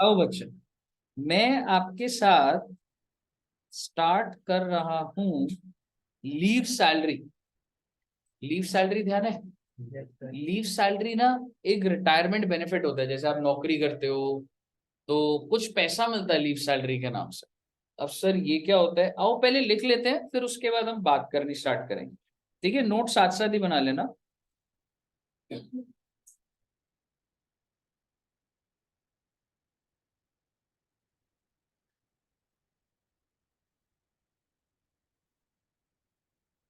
अब बच्चे, मैं आपके साथ स्टार्ट कर रहा हूं लीव सैलरी। लीव सैलरी ध्यान है? लीव सैलरी ना एक रिटायरमेंट बेनिफिट होता है। जैसे आप नौकरी करते हो तो कुछ पैसा मिलता है लीव सैलरी के नाम से। अब सर ये क्या होता है, आओ पहले लिख लेते हैं, फिर उसके बाद हम बात करनी स्टार्ट करेंगे। ठीक है, नोट साथ साथ ही बना लेना।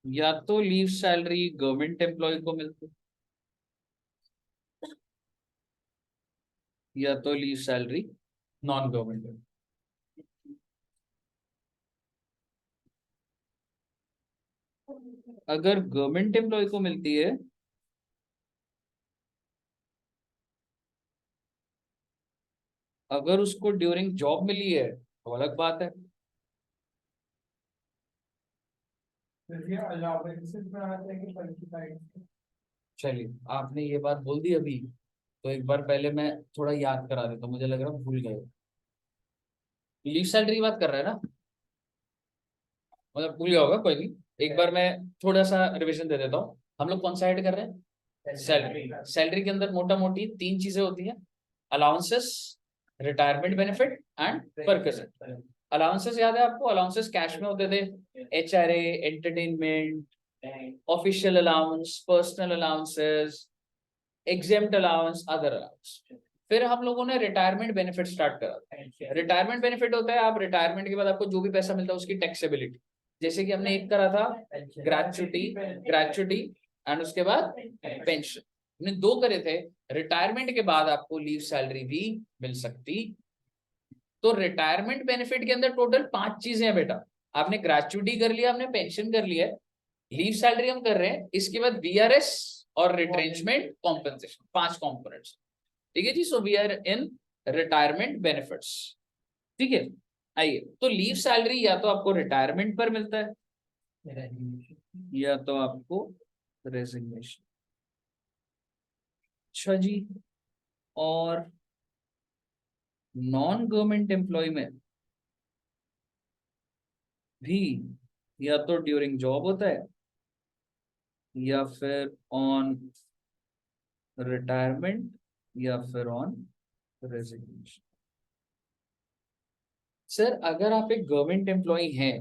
या तो लीव सैलरी गवर्नमेंट एम्प्लॉय को मिलती है, या तो लीव सैलरी नॉन गवर्नमेंट। अगर गवर्नमेंट एम्प्लॉय को मिलती है अगर उसको ड्यूरिंग जॉब मिली है तो अलग बात है। चलिए, आपने ये बात बोल दी अभी, तो एक बार पहले मैं थोड़ा याद करा देता हूँ, मुझे लग रहा है भूल गए। लीव सैलरी की बात कर रहे हैं ना? मतलब भूल गया होगा, कोई नहीं। एक बार मैं थोड़ा सा रिवीजन दे देता हूँ। हम लोग कौन सा ऐड कर रहे हैं? सैलरी। सैलरी के अंदर मोटा मोटी तीन चीजें होती हैं: allowances, retirement benefit and perquisite. Allowances याद है आपको? अलाउंसेस कैश में होते थे। HRA, entertainment, official allowance, personal allowances, exempt allowance, other allowance. फिर हम लोगों ने रिटायरमेंट बेनिफिट स्टार्ट करा। रिटायरमेंट बेनिफिट होता है आप रिटायरमेंट के बाद आपको जो भी पैसा मिलता है उसकी टैक्सेबिलिटी। जैसे कि हमने एक करा था ग्रेचुटी, ग्रेचुटी एंड उसके बाद पेंशन। हमने दो करे थे। रिटायरमेंट के बाद आपको लीव सैलरी भी मिल सकती। तो रिटायरमेंट बेनिफिट के अंदर टोटल 5 चीजें हैं बेटा। आपने ग्रेचुटी कर लिया, आपने पेंशन कर लिया है, लीव सैलरी हम कर रहे हैं, इसके बाद VRS और रिट्रेंचमेंट कॉम्पेंसेशन। 5 कंपोनेंट्स। ठीक है जी, so we are in retirement benefits. ठीक है, आइए। तो लीव सैलरी या तो आपको रिटायरमेंट पर मिलता है या तो आपको रेजिग्नेशन। अच्छा जी, और नॉन गवर्नमेंट एम्प्लॉय में भी या तो ड्यूरिंग जॉब होता है या फिर ऑन रिटायरमेंट या फिर ऑन रेजिग्नेशन। सर अगर आप एक गवर्नमेंट एम्प्लॉय हैं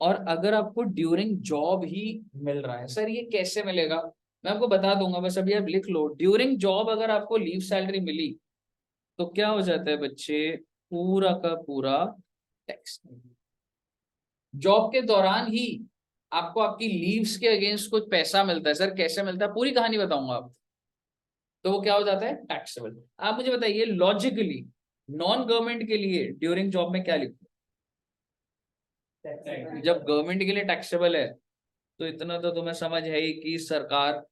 और अगर आपको ड्यूरिंग जॉब ही मिल रहा है, सर ये कैसे मिलेगा? मैं आपको बता दूंगा, बस अभी आप लिख लो। ड्यूरिंग जॉब अगर आपको लीव सैलरी मिली तो क्या हो जाता है बच्चे, पूरा का पूरा टैक्स। जॉब के दौरान ही आपको आपकी लीव्स के अगेंस्ट कुछ पैसा मिलता है। सर कैसे मिलता है, पूरी कहानी बताऊंगा आप। तो वो क्या हो जाता है, टैक्सेबल। आप मुझे बताइए लॉजिकली, नॉन गवर्नमेंट के लिए ड्यूरिंग जॉब में क्या लिखूं? जब गवर्नमेंट के लिए टैक्सेबल है तो इतना तो तुम्हें समझ है ही कि सरकार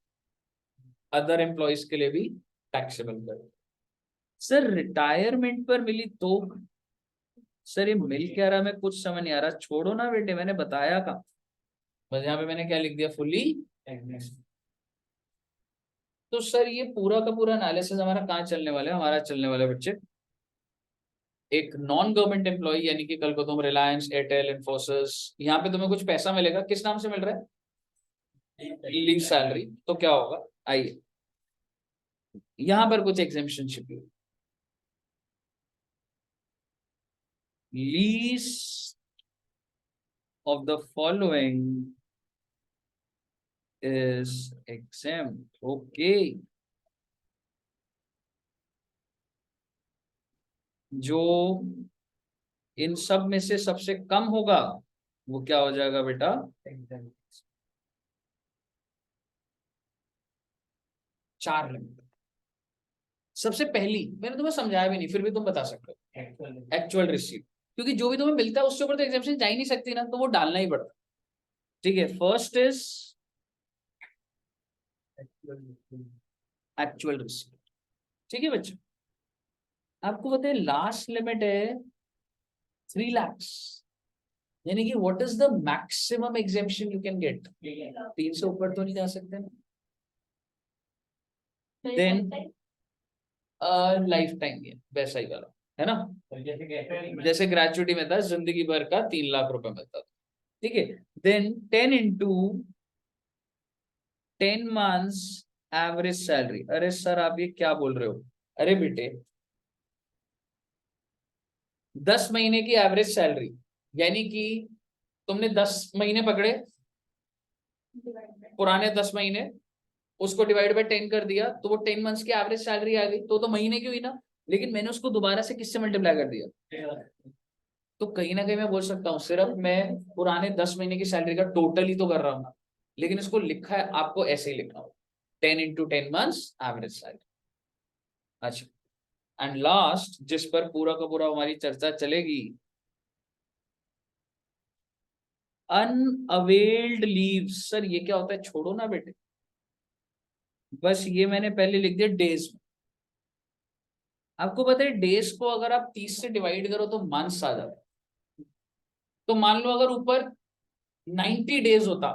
अदर एम्प्लॉयज के लिए भी टैक्सेबल करे। सर रिटायरमेंट पर मिली तो? सर ये मिल क्या रहा, मैं कुछ समझ नहीं आ रहा। छोड़ो ना बेटे, मैंने बताया का। बस यहाँ पे मैंने क्या लिख दिया, फुली एग्नेस्ट। तो सर ये पूरा का पूरा एनालिसिस हमारा कहाँ चलने वाला है? हमारा चलने वाला है बच्चे एक नॉन गवर्नमेंट एम्प्लॉय, यानी कि कल को तुम रिलायंस, एयरटेल, इन्फोसिस, यहाँ पे तुम्हें कुछ पैसा मिलेगा, किस नाम से मिल रहा है? Leave salary. तो क्या होगा, आइए यहां पर कुछ एग्जेम्पशन छिपी। Lease of the following is exempt. Okay. जो इन सब में से सबसे कम होगा वो क्या हो जाएगा बेटा, exempt। 4 लिमिट। सबसे पहली मैंने तुम्हें समझाया भी नहीं, फिर भी तुम बता सकते हो, एक्चुअल रिसीट। क्योंकि जो भी तुम्हें मिलता है उसके ऊपर तो एग्जेम्पशन जा ही नहीं सकती ना, तो वो डालना ही पड़ता। ठीक है, फर्स्ट इज एक्चुअल रिसीट। ठीक है बच्चों, आपको पता है लास्ट लिमिट है 3 lakhs, यानी कि what is the maximum exemption you can get? 3 से ऊपर तो नहीं जा सकते ना। देन लाइफ टाइम है, वैसा ही वाला है ना, जैसे ग्रेचुइटी में था जिंदगी भर का 3 लाख रुपए मिलता था, ठीक है। Then 10 into 10 months average salary. अरे सर आप ये क्या बोल रहे हो? अरे बेटे 10 महीने की एवरेज सैलरी, यानी कि तुमने 10 महीने पकड़े, पुराने 10 महीने, उसको डिवाइड बाय 10 कर दिया, तो वो 10 मंथ्स की एवरेज सैलरी आ गई, तो महीने की हुई ना। लेकिन मैंने उसको दोबारा से किससे मल्टीप्लाई कर दिया? तो कहीं ना कहीं मैं बोल सकता हूँ सिर्फ मैं पुराने 10 महीने की सैलरी का टोटल ही तो कर रहा हूँ, लेकिन इसको लिखा है आपको ऐसे ही लिखना हो, 10 into 10 months एवरेज सैलरी। अच्छा, एंड लास्ट जिस पर पूरा का पूरा हमारी चर्चा चलेगी, अनअवेल्ड लीव। सर ये क्या होता है? छोड़ो ना बेटे, बस ये मैंने पहले लिख दिया डेज में। आपको पता है डेज को अगर आप 30 से डिवाइड करो तो मंथ्स आ जाता है। तो मान लो अगर ऊपर 90 डेज होता,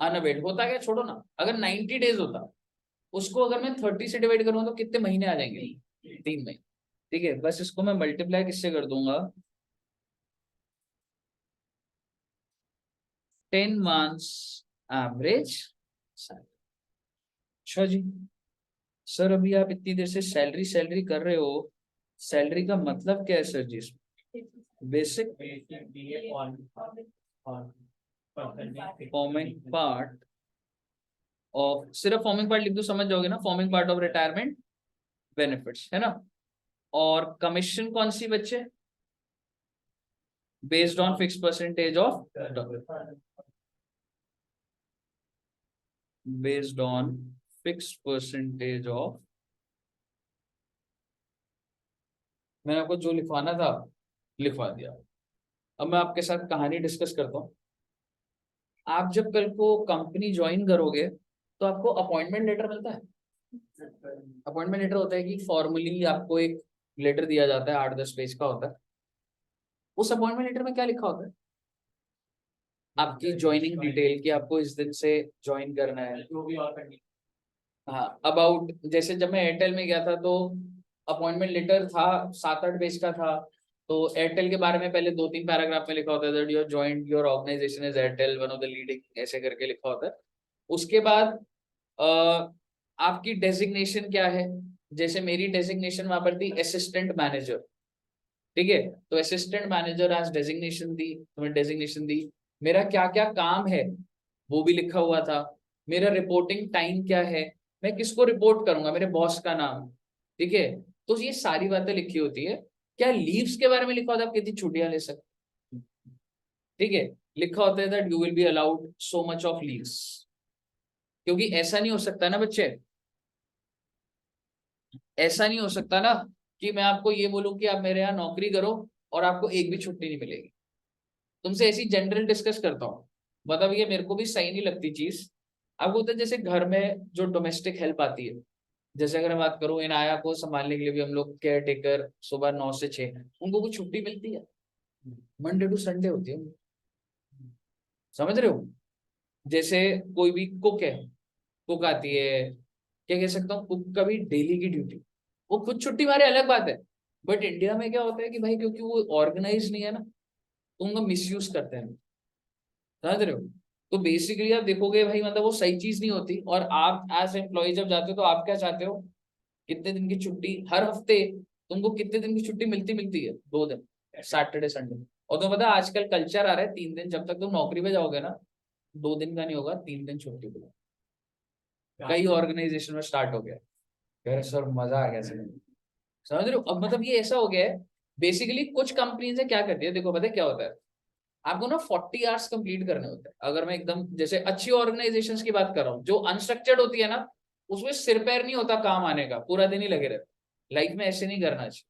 अनअवेल्ड होता क्या, छोड़ो ना, अगर 90 डेज होता, उसको अगर मैं 30 से डिवाइड करूंगा तो कितने महीने आ जाएंगे? 3 महीने, ठीक है। बस इसको मैं मल्टीप्लाई किससे कर दूंगा? 10 months एवरेज। अच्छा जी, सर अभी आप इतनी देर से सैलरी सैलरी कर रहे हो, सैलरी का मतलब क्या है sir ji? Basic forming part of, सिर्फ फॉर्मिंग पार्ट लिख दो समझ जाओगे ना, forming part of retirement benefits, है ना। और कमीशन कौन सी बच्चे? Based on fix percentage of, based on fix percentage of, मैंने आपको जो लिखवाना था लिखवा दिया। अब मैं आपके साथ कहानी डिस्कस करता हूँ। आप जब कल को कंपनी ज्वाइन करोगे तो आपको अपॉइंटमेंट लेटर मिलता है। अपॉइंटमेंट लेटर होता है कि फॉर्मली आपको एक लेटर दिया जाता है, 8-10 पेज का होता है। उस अपॉइंटमेंट लेटर में क्या लिखा होता है? आपकी ज्वाइनिंग डिटेल, कि आपको इस दिन से ज्वाइन करना है, हाँ, अबाउट, जैसे जब मैं एयरटेल में गया था तो अपॉइंटमेंट लेटर था, 7-8 पेज का था। तो एयरटेल के बारे में पहले 2-3 पैराग्राफ में लिखा होता है that your joint your organisation is Airtel one of the leading, ऐसे करके लिखा होता है। उसके बाद आपकी डेजिग्नेशन क्या है? जैसे मेरी डेजिग्नेशन वहां पर थी असिस्टेंट मैनेजर, ठीक है। तो असिस्टेंट मैनेजर एज डेजिग्नेशन दी, तो मैं डेजिग्नेशन दी। मेरा क्या क्या काम है वो भी लिखा हुआ था। मेरा रिपोर्टिंग टाइम क्या है, मैं किसको रिपोर्ट करूंगा, मेरे बॉस का नाम, ठीक है। तो ये सारी बातें लिखी होती है। क्या लीव्स के बारे में लिखा होता है, आप कितनी छुट्टियां ले सकते, ठीक है। लिखा होता है that you will be allowed so much of leaves, क्योंकि ऐसा नहीं हो सकता ना बच्चे, ऐसा नहीं हो सकता ना कि मैं आपको ये बोलूं कि आप मेरे यहाँ नौकरी करो और आपको एक भी छुट्टी नहीं मिलेगी। तुमसे ऐसी जनरल डिस्कस करता हूँ, मतलब ये मेरे को भी सही नहीं लगती चीज। अब होता है जैसे घर में जो डोमेस्टिक हेल्प आती है, जैसे अगर मैं बात करूँ इन आया को संभालने के लिए भी हम लोग केयर टेकर, सुबह 9 से 6, उनको कुछ छुट्टी मिलती है? मंडे टू संडे होती है, समझ रहे हो। जैसे कोई भी कुक है, कुक आती है, क्या कह सकता हूँ, कुक का भी डेली की ड्यूटी, वो खुद छुट्टी मारे अलग बात है। बट इंडिया में क्या होता है कि भाई क्योंकि वो ऑर्गेनाइज नहीं है ना, तो उनका मिस यूज करते हैं, समझ रहे हो। तो बेसिकली आप देखोगे भाई, मतलब वो सही चीज नहीं होती। और आप एज एम्प्लॉय जब जाते हो तो आप क्या चाहते हो? कितने दिन की छुट्टी हर हफ्ते, तुमको कितने दिन की छुट्टी मिलती मिलती है? 2 दिन, सैटरडे संडे। और तुम्हें पता है आजकल कल्चर आ रहा है 3 दिन, जब तक तुम नौकरी पे जाओगे ना 2 दिन का नहीं होगा, 3 दिन छुट्टी मिलेगी। कई ऑर्गेनाइजेशन में स्टार्ट हो गया। यार सर मजा आ गया सर, समझ रहे हो। अब मतलब ये ऐसा हो गया है, बेसिकली कुछ कंपनीज है क्या करती है, देखो पता है क्या होता है, आपको ना 40 आवर्स कंप्लीट करने होते हैं। अगर मैं एकदम जैसे अच्छी ऑर्गेनाइजेशंस की बात कर रहा हूँ, जो अनस्ट्रक्चर्ड होती है ना, उसमें सिर पैर नहीं होता काम आने का, पूरा दिन ही लगे रहते। लाइफ में ऐसे नहीं करना चाहिए,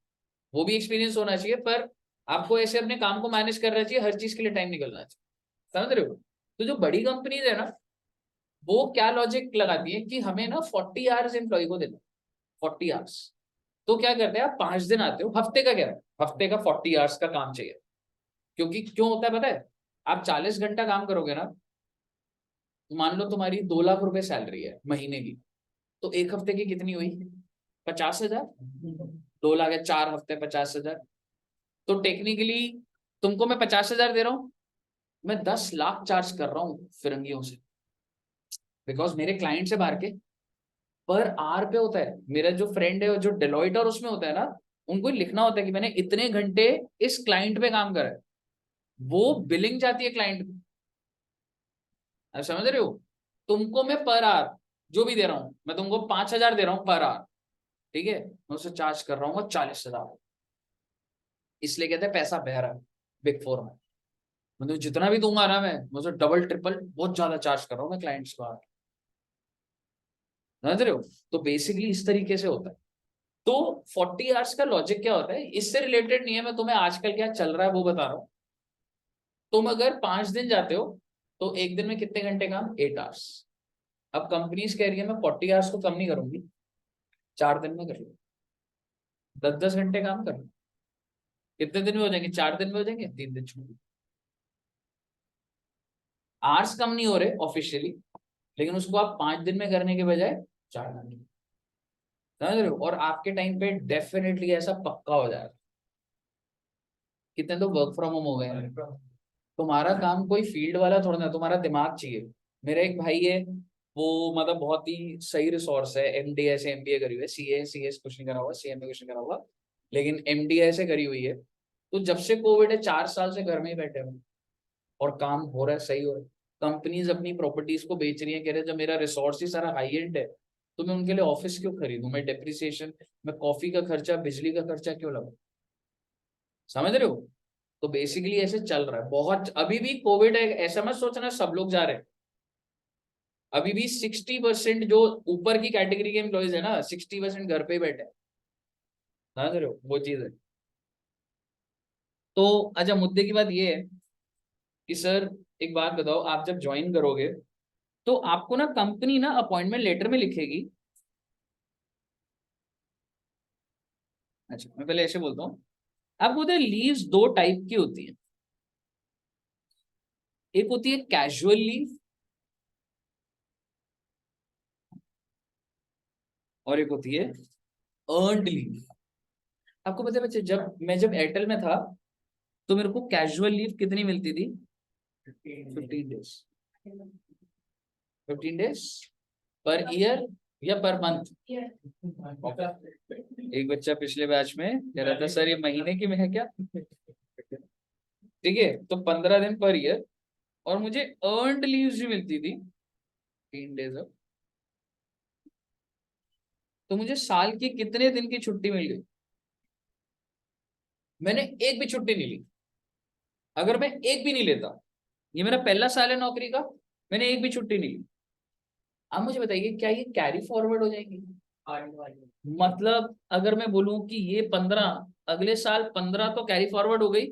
वो भी एक्सपीरियंस होना चाहिए, पर आपको ऐसे अपने काम को मैनेज करना चाहिए, हर चीज के लिए टाइम निकलना चाहिए, समझ रहे हो। तो जो बड़ी कंपनीज है ना, वो क्या लॉजिक लगाती है कि हमें ना 40 आवर्स एम्प्लॉय को देना, 40 आवर्स। तो क्या करते हैं, आप 5 दिन आते हो, हफ्ते का क्या है, हफ्ते का 40 आवर्स का काम चाहिए। क्योंकि क्यों होता है पता है, आप 40 घंटा काम करोगे ना, मान लो तुम्हारी 2 लाख रुपए सैलरी है महीने की, तो एक हफ्ते की कितनी हुई? 50,000, 2 लाख है, 4 हफ्ते 50,000। तो टेक्निकली तुमको मैं 50,000 दे रहा हूँ, मैं 10 लाख चार्ज कर रहा हूँ फिरंगियों से, बिकॉज मेरे क्लाइंट से बाहर के पर आर पे होता है। मेरा जो फ्रेंड है जो डेलॉइट और उसमें होता है ना, उनको लिखना होता है कि मैंने इतने घंटे इस क्लाइंट पे काम करा है, वो बिलिंग जाती है क्लाइंट को। आप समझ रहे हो? तुमको मैं पर आर जो भी दे रहा हूं, मैं तुमको 5,000 दे रहा हूं पर आर, ठीक है, मैं उसे चार्ज कर रहा हूँ 40,000। इसलिए कहते हैं पैसा बह रहा है बिग फोर में। मतलब जितना भी दूंगा ना मैं उसे डबल ट्रिपल बहुत ज्यादा चार्ज कर रहा हूँ मैं क्लाइंट्स को। समझ रहे हो? तो बेसिकली इस तरीके से होता है। तो 40 आवर्स का लॉजिक क्या होता है, इससे रिलेटेड नहीं है, मैं तुम्हें आजकल क्या चल रहा है वो बता रहा हूँ। तुम अगर 5 दिन जाते हो तो एक दिन में कितने घंटे काम? 8 आवर्स। अब कंपनीज कह रही है मैं 40 आवर्स को कम नहीं करूंगी, 4 दिन में कर लो, 10-10 घंटे काम कर लो। कितने दिन में हो जाएंगे? 4 दिन में हो जाएंगे, 3 दिन छुट्टी। आवर्स कम नहीं हो रहे ऑफिशियली, लेकिन उसको आप 5 दिन में करने के बजाय 4 दिन में। समझ रहे हो? और आपके टाइम पे डेफिनेटली ऐसा पक्का हो जाएगा। कितने तो वर्क फ्रॉम होम हो गए हैं। तुम्हारा काम कोई फील्ड वाला थोड़ा ना, तुम्हारा दिमाग चाहिए। मेरा एक भाई है, वो मतलब बहुत ही सही रिसोर्स है, एमडीए से एमबीए करी हुई है, सीए कुछ नहीं करा हुआ, सीएमए कुछ नहीं करा हुआ, लेकिन एमडीए से करी हुई है। तो जब से कोविड है 4 साल से घर में ही बैठे हुए और काम हो रहा है, सही हो रहा है। कंपनीज अपनी प्रॉपर्टीज को बेच रही है, कह रहे जब मेरा रिसोर्स ही सारा हाई एंड है तो मैं उनके लिए ऑफिस क्यों खरीदूं, मैं डेप्रिसिएशन, मैं कॉफी का खर्चा, बिजली का खर्चा क्यों लगाऊं। समझ रहे हो? तो बेसिकली ऐसे चल रहा है बहुत। अभी भी कोविड है ऐसा मत सोचना सब लोग जा रहे हैं। अभी भी 60% जो ऊपर की कैटेगरी के एम्प्लॉइज है ना, 60% घर पे ही बैठे हैं। समझ रहे हो? वो चीज है। तो अच्छा, मुद्दे की बात ये है कि सर एक बात बताओ, आप जब ज्वाइन करोगे तो आपको ना कंपनी ना अपॉइंटमेंट लेटर में लिखेगी। अच्छा मैं पहले ऐसे बोलता हूँ, आपको पता है लीव्स 2 टाइप की होती है। एक होती है कैजुअल लीव और एक होती है अर्नड लीव। आपको पता है बच्चे, जब एयरटेल में था तो मेरे को कैजुअल लीव कितनी मिलती थी? 15 डेज। 15 डेज पर ईयर या पर मंथ? एक बच्चा पिछले बैच में कह रहा था सर ये महीने की में है क्या? ठीक है, तो 15 दिन पर ईयर। और मुझे अर्नड लीव्स भी मिलती थी 3 डेज। तो मुझे साल की कितने दिन की छुट्टी मिल गई? मैंने एक भी छुट्टी नहीं ली। अगर मैं एक भी नहीं लेता, ये मेरा पहला साल है नौकरी का, मैंने एक भी छुट्टी नहीं ली। अब मुझे बताइए क्या ये कैरी फॉरवर्ड हो जाएगी? मतलब अगर मैं बोलूं कि ये 15, अगले साल 15 तो कैरी फॉरवर्ड हो गई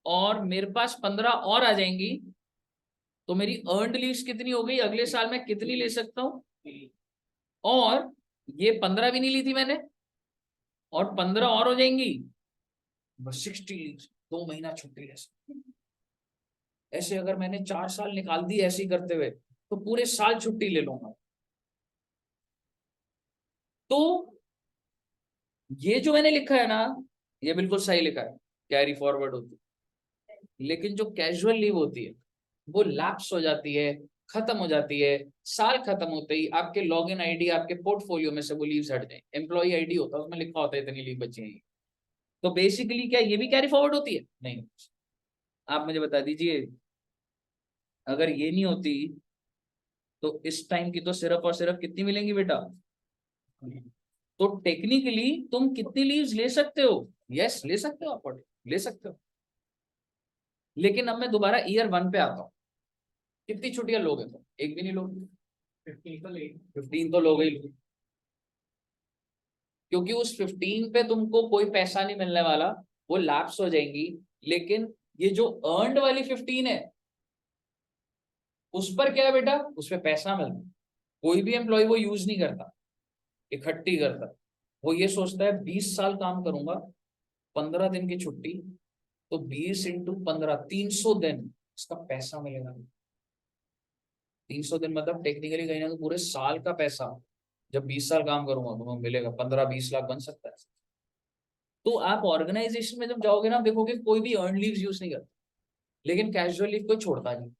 और मेरे पास 15 और आ जाएंगी, तो मेरी अर्नड लीव्स कितनी हो गई? अगले साल मैं कितनी ले सकता हूँ? और ये 15 भी नहीं ली थी मैंने, और 15 और हो जाएंगी, बस 60 लीव्स, 2 महीना छुट्टी ले सकता हूं। ऐसे अगर मैंने 4 साल निकाल दी ऐसे ही करते हुए तो पूरे साल छुट्टी ले लूंगा। तो ये जो मैंने लिखा है ना, ये बिल्कुल सही लिखा है, कैरी फॉरवर्ड होती है। लेकिन जो कैजुअल लीव होती है वो लैप्स हो जाती है, खत्म हो जाती है। साल खत्म होते ही आपके लॉगिन आईडी, आपके पोर्टफोलियो में से वो लीव्स हट जाए, एम्प्लॉय आईडी होता है उसमें लिखा होता है इतनी लीव बची है। तो बेसिकली क्या ये भी कैरी फॉरवर्ड होती है? नहीं। आप मुझे बता दीजिए, अगर ये नहीं होती तो इस टाइम की तो सिर्फ और सिर्फ कितनी मिलेंगी बेटा? तो टेक्निकली तुम कितनी लीव्स ले सकते हो? यस ले सकते हो, आप ले सकते हो। लेकिन अब मैं दोबारा ईयर 1 पे आता हूँ। कितनी छुट्टियां लोगे तुम? एक भी नहीं लोगे। 15 तो लोगे ही। क्योंकि उस 15 पे तुमको कोई पैसा नहीं मिलने वाला, वो लैप्स हो जाएंगी। लेकिन ये जो अर्नड वाली 15 है उस पर क्या है बेटा? उस पर पैसा मिलता है। कोई भी एम्प्लॉय वो यूज नहीं करता, इकट्ठी करता। वो ये सोचता है 20 साल काम करूंगा, 15 दिन की छुट्टी, तो 20 × 15, 300 दिन इसका पैसा मिलेगा। 300 दिन मतलब टेक्निकली कहीं ना कहीं पूरे साल का पैसा जब 20 साल काम करूंगा तो मैं मिलेगा 15-20 लाख बन सकता है। तो आप ऑर्गेनाइजेशन में जब जाओगे ना, देखोगे कोई भी अर्न लीव्स यूज नहीं करता, लेकिन कैजुअल लीव कोई छोड़ता नहीं।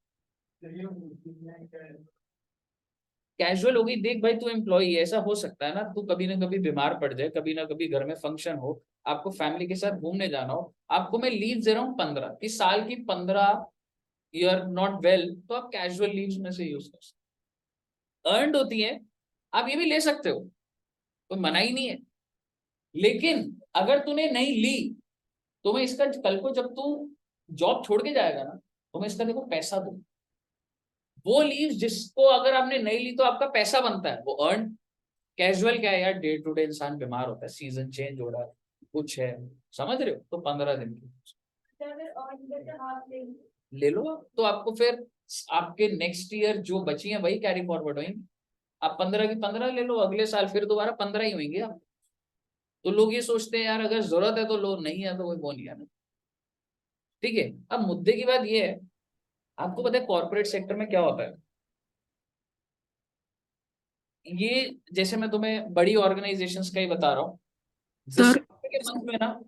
कैजुअल हो गई, देख भाई तू एम्प्लॉई है, ऐसा हो सकता है ना तू कभी ना कभी बीमार पड़ जाए, कभी ना कभी घर में फंक्शन हो, आपको फैमिली के साथ घूमने जाना हो, आपको मैं लीव दे रहा हूँ 15 कि साल की 15 यू आर नॉट वेल, तो आप कैजुअल लीव्स में से यूज कर सकते, अर्नड होती है, आप ये भी ले सकते हो, कोई मना ही नहीं है। लेकिन अगर तूने नहीं ली, तो मैं इसका कल को जब तू जॉब छोड़ के जाएगा ना, तो मैं इसका देखो पैसा दूं। वो लीव जिसको अगर आपने नहीं ली तो आपका पैसा बनता है, वो अर्न। कैजुअल क्या है यार, डे टू डे इंसान बीमार होता है, सीजन चेंज हो रहा है, कुछ है, समझ रहे हो, तो 15 दिन की ले लो, तो आपको फिर आपके नेक्स्ट ईयर जो बची है वही कैरी फॉरवर्ड होंगे। आप 15 की 15 ले लो, अगले साल फिर दोबारा 15 ही होंगे आप। तो लोग ये सोचते हैं यार अगर जरूरत है तो लो, नहीं है तो कोई वो नहीं है ना। ठीक है, अब मुद्दे की बात ये है, आपको पता है कॉर्पोरेट सेक्टर में क्या होता है, ये जैसे मैं तुम्हें बड़ी ऑर्गेनाइजेशंस का ही बता रहा हूँ, सर दिसंबर के मंथ में ना,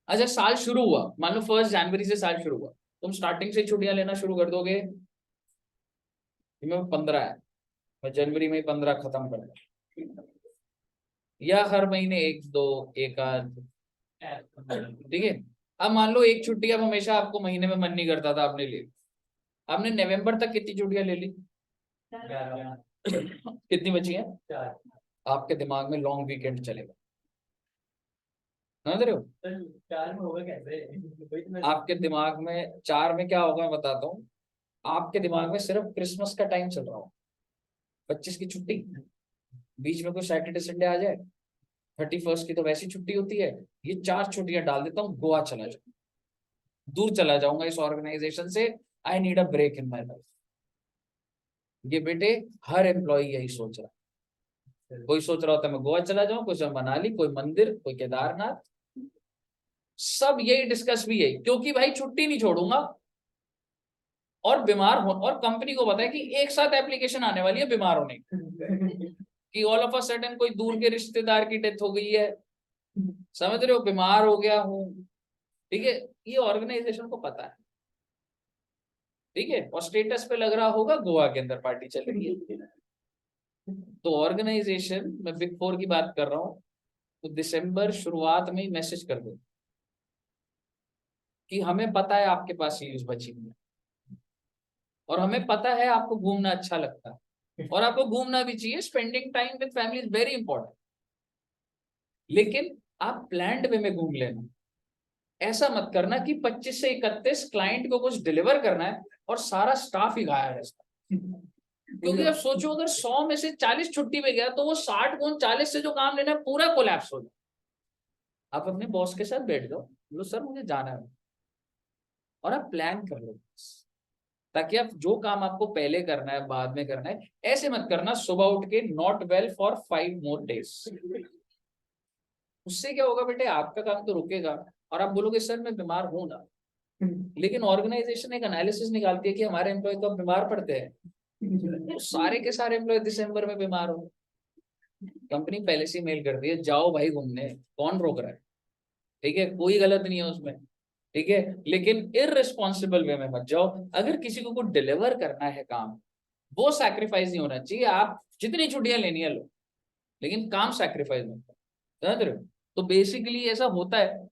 अच्छा साल शुरू हुआ, मान लो 1 जनवरी से साल शुरू हुआ, तुम स्टार्टिंग से छुट्टियां लेना शुरू कर दोगे, में 15 है, मैं जनवरी में 15 खत्म कर दूं, या हर महीने एक दो, एक आध, ठीक है। अब मान लो एक छुट्टी अब हमेशा आपको महीने में मन नहीं करता था आपने ले, आपने नवंबर तक कितनी छुट्टियां ले ली? कितनी बची है? आपके दिमाग में लॉन्ग वीकेंड चलेगा, समझ रहे हो? 4 में होगा कैसे? आपके दिमाग में 4 में क्या होगा मैं बताता हूँ, आपके दिमाग में सिर्फ क्रिसमस का टाइम चल रहा हो, 25 की छुट्टी, बीच में कोई सैटरडे संडे आ जाए, 31 की तो वैसी छुट्टी होती है, ये 4 छुट्टियां डाल देता हूँ, गोवा चला जाऊँ, दूर चला जाऊंगा इस ऑर्गेनाइजेशन से, I need a break in my life. ये बेटे हर एम्प्लॉय यही सोच रहा है, कोई सोच रहा होता है मैं गोवा चला जाऊं, कोई सोच मनाली, कोई मंदिर, कोई केदारनाथ, सब यही डिस्कस भी है, क्योंकि भाई छुट्टी नहीं छोड़ूंगा, और बीमार हो, और कंपनी को पता है कि एक साथ एप्लीकेशन आने वाली है बीमार होने की, कि ऑल ऑफ अ सडन कोई दूर के रिश्तेदार की डेथ हो गई है, समझ रहे हो, बीमार हो गया हूँ, ठीक है, ये ऑर्गेनाइजेशन को पता है, ठीक है, और स्टेटस पे लग रहा होगा गोवा के अंदर पार्टी चल रही है। तो ऑर्गेनाइजेशन, मैं बिग 4 की बात कर रहा हूँ, तो दिसंबर शुरुआत में ही मैसेज कर दो कि हमें पता है आपके पास लीव्स बची हुई है, और हमें पता है आपको घूमना अच्छा लगता है, और आपको घूमना भी चाहिए, spending time with family is very important, लेकिन आप प्लान्ड वे में घूम लेना। ऐसा मत करना कि 25 से 31 क्लाइंट को कुछ डिलीवर करना है और सारा स्टाफ ही गायब है इसका। क्योंकि अब सोचो अगर 100 में से 40 छुट्टी पे गया, तो वो 60 को 40 से जो काम लेना है पूरा कोलैप्स हो जाए। आप अपने बॉस के साथ बैठ जाओ, बोलो सर मुझे जाना है, और आप प्लान कर लो, ताकि आप जो काम आपको पहले करना है बाद में करना है, ऐसे मत करना सुबह उठ के not well for 5 more days. उससे क्या होगा बेटे, आपका काम तो रुकेगा, और आप बोलोगे सर मैं बीमार हूं ना, लेकिन ऑर्गेनाइजेशन एक एनालिसिस निकालती है कि हमारे एम्प्लॉय कब बीमार पड़ते हैं, तो सारे के सारे एम्प्लॉय दिसंबर में बीमार हो, कंपनी पहले से मेल कर दी है जाओ भाई घूमने, कौन रोक रहा है, ठीक है, कोई गलत नहीं है उसमें, ठीक है, लेकिन इररिस्पॉन्सिबल वे में मत जाओ। अगर किसी को कुछ डिलीवर करना है काम, वो सैक्रिफाइस नहीं होना चाहिए, आप जितनी छुट्टियां लेनी है लो, लेकिन काम सैक्रिफाइस मत करो, समझ रहे हो? तो बेसिकली ऐसा होता है।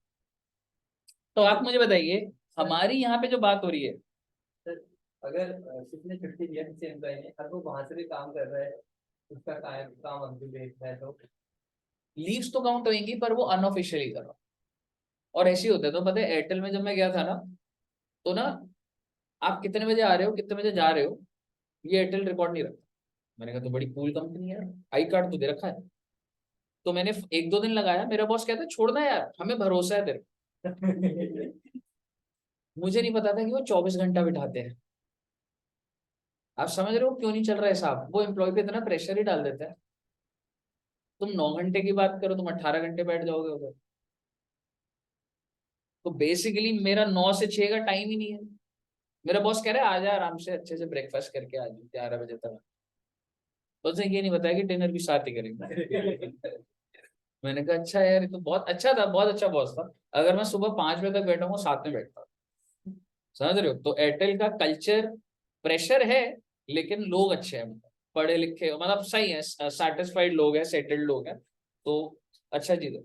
तो आप मुझे बताइए, हमारी यहाँ पे जो बात हो रही है, सर अगर किसी ने छुट्टी दिया किसी एम्प्लॉय ने और वो वहां से भी काम कर रहा है, उसका काम काम अभी देख है, तो लीव्स तो काउंट होंगी पर वो अनऑफिशियली करो, और ऐसे ही होता है। तो पता है एयरटेल में जब मैं गया था ना, तो ना आप कितने बजे आ रहे हो कितने बजे जा रहे हो, ये एयरटेल रिकॉर्ड नहीं रखता। मैंने कहा तो बड़ी कूल कंपनी है, आई कार्ड तो दे रखा है। तो मैंने 1-2 दिन लगाया, मेरा बॉस कहता है छोड़ना यार, हमें भरोसा है तेरे पे। मुझे नहीं पता था कि वो 24 घंटा बिठाते हैं। आप समझ रहे हो क्यों नहीं चल रहा है साहब, वो एम्प्लॉय पे इतना प्रेशर ही डाल देते हैं। तुम 9 घंटे की बात करो, तुम 18 घंटे बैठ जाओगे उधर। तो बेसिकली मेरा 9 से 6 का टाइम ही नहीं है। मेरा बॉस कह रहा है आ जा आराम से अच्छे से ब्रेकफास्ट करके आ जाओ 11 बजे तक। तो उसने ये नहीं बताया कि डिनर भी साथ ही करेंगे। मैंने कहा अच्छा यार, ये तो बहुत अच्छा था, बहुत अच्छा बॉस था। अगर मैं सुबह 5 बजे तक बैठा हूँ साथ में बैठता, समझ रहे हो? तो एयरटेल का कल्चर, प्रेशर है लेकिन लोग अच्छे हैं, पढ़े लिखे, मतलब सही है, सेटिस्फाइड लोग हैं, सेटल्ड लोग हैं, तो अच्छा चीज है।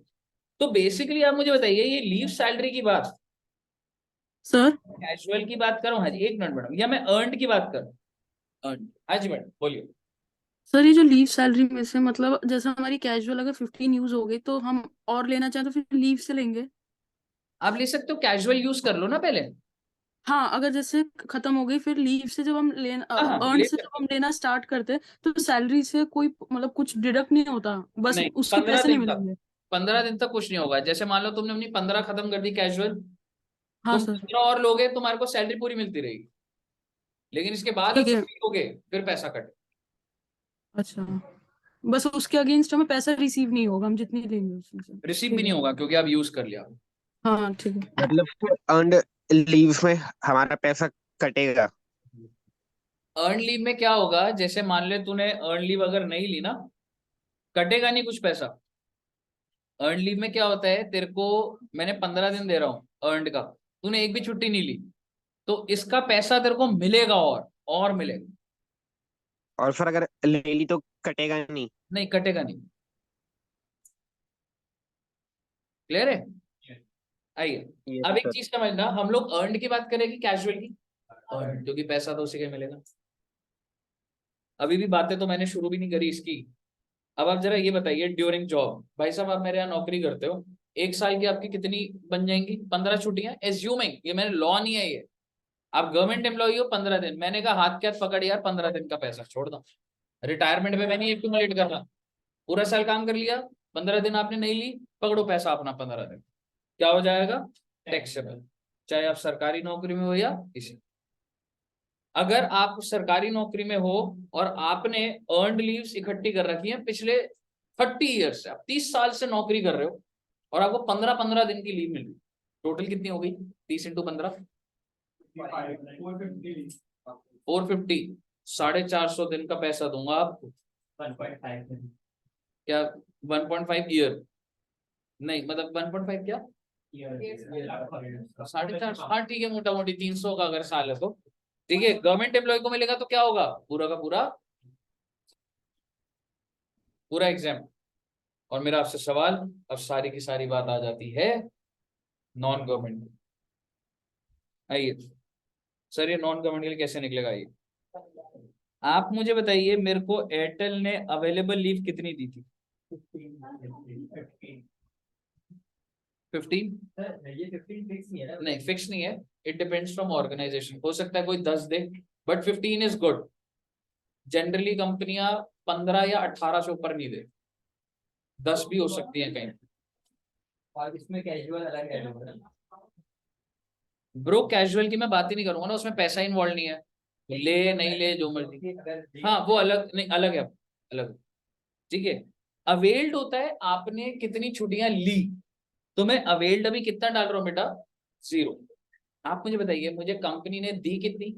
तो बेसिकली आप मुझे बताइए, ये लीव सैलरी की बात, सर कैजुअल की बात करूं, हाँ जी एक मिनट मैडम, या मैं अर्नड की बात करूं? अर्नड, हाँ जी मैडम बोलिए। सर ये जो लीव सैलरी में से मतलब जैसे हमारी कैजुअल अगर 15 यूज हो गई तो हम और लेना चाहें तो फिर लीव से लेंगे? आप ले सकते हो, कैजुअल यूज कर लो ना पहले। हाँ, अगर जैसे खत्म हो गई फिर लीव से जब हम हाँ हाँ अर्न ले से जब सकते हम हो। लेना स्टार्ट करते हैं तो सैलरी से कोई मतलब कुछ डिडक्ट नहीं होता, बस नहीं, उसके 15 पैसे नहीं दिन तक, मिलेंगे? 15 दिन तक कुछ नहीं होगा। जैसे मान लो तुमने अपनी 15 खत्म कर दी कैजुअल, हाँ तुम सर। 15 और लोगे, तुम्हारे को सैलरी पूरी मिलती रहेगी। लेकिन इसके बाद अब ठीक है। छुट्टी लोगे फिर पैसा कटे। अच्छा, बस उसके अगेंस्ट हमें पैसा रिसीव नहीं होगा, हम जितनी लेंगे उसमें से? रिसीव भी ठीक नहीं है। होगा क्योंकि आप यूज कर लिया। हाँ ठीक है। मतलब अर्नड लीव में हमारा पैसा कटेगा? अर्न लीव में क्या होगा, जैसे मान ले तूने अर्न लीव अगर नहीं ली ना, कटेगा नहीं कुछ पैसा। अर्न लीव में क्या होता है, तेरे को मैंने 15 दिन दे रहा हूँ अर्नड का, तूने एक भी छुट्टी नहीं ली, तो इसका पैसा तेरे को मिलेगा और मिलेगा। और फिर अगर ले ली तो कटेगा नहीं? नहीं कटेगा नहीं। क्लियर है? आइए, ये अब एक सर। चीज समझना, हम लोग अर्नड की बात करें कि कैजुअल की? अर्नड, क्योंकि पैसा तो उसी का मिलेगा। अभी भी बातें तो मैंने शुरू भी नहीं करी इसकी। अब आप जरा ये बताइए, ड्यूरिंग जॉब, भाई साहब आप मेरे यहाँ नौकरी करते हो, 1 साल की आपकी कितनी बन जाएंगी? 15 छुट्टियां, एज्यूमिंग, ये मैंने लॉ नहीं है ये, आप गवर्नमेंट एम्प्लॉई हो, 15 दिन। मैंने कहा हाथ के हाथ पकड़ यार, 15 दिन का पैसा छोड़ दो, रिटायरमेंट में मैं नहीं एक्यूमुलेट कर रहा। पूरा साल काम कर लिया, 15 दिन आपने नहीं ली, पकड़ो पैसा अपना 15 दिन, क्या हो जाएगा? टैक्सेबल। चाहे आप सरकारी नौकरी में हो या इसी। अगर आप सरकारी नौकरी में हो और आपने अर्नड लीव्स इकट्ठी कर रखी है पिछले 30 ईयर्स से, आप 30 साल से नौकरी कर रहे हो और आपको 15-15 दिन की लीव मिल रही, टोटल कितनी हो गई? 30 × 15, 450, 450 दिन का पैसा दूंगा आपको। 1.5 क्या 1.5 ईयर? नहीं मतलब 1.5 क्या, 450, हाँ ठीक है, मोटा मोटी 300 का अगर साल है तो ठीक है। गवर्नमेंट एम्प्लॉय को मिलेगा तो क्या होगा, पूरा का पूरा पूरा एग्जाम। और मेरा आपसे सवाल, अब सारी की सारी बात आ जाती है नॉन गवर्नमेंट। आइए सर, ये नॉन गवर्नमेंट के लिए कैसे निकलेगा ये आप मुझे बताइए। मेरे को एयरटेल ने अवेलेबल लीव कितनी दी थी? 15। ये 15 फिक्स नहीं है ना? नहीं फिक्स नहीं है, इट डिपेंड्स फ्रॉम ऑर्गेनाइजेशन, हो सकता है कोई 10 दे, बट 15 इज गुड। जनरली कंपनियां 15 या 18 से ऊपर नहीं दे, 10 भी हो सकती है कहीं। और इसमें कैजुअल अलग है ना? ब्रो कैजुअल की मैं बात ही नहीं करूंगा ना, उसमें पैसा इन्वॉल्व नहीं है, ले नहीं ले जो मर्जी। हाँ वो अलग, नहीं अलग है, अलग, ठीक है। अवेल्ड होता है आपने कितनी छुट्टियां ली, तो मैं अवेल्ड अभी कितना डाल रहा हूँ बेटा, 0। आप मुझे बताइए, मुझे कंपनी ने दी कितनी?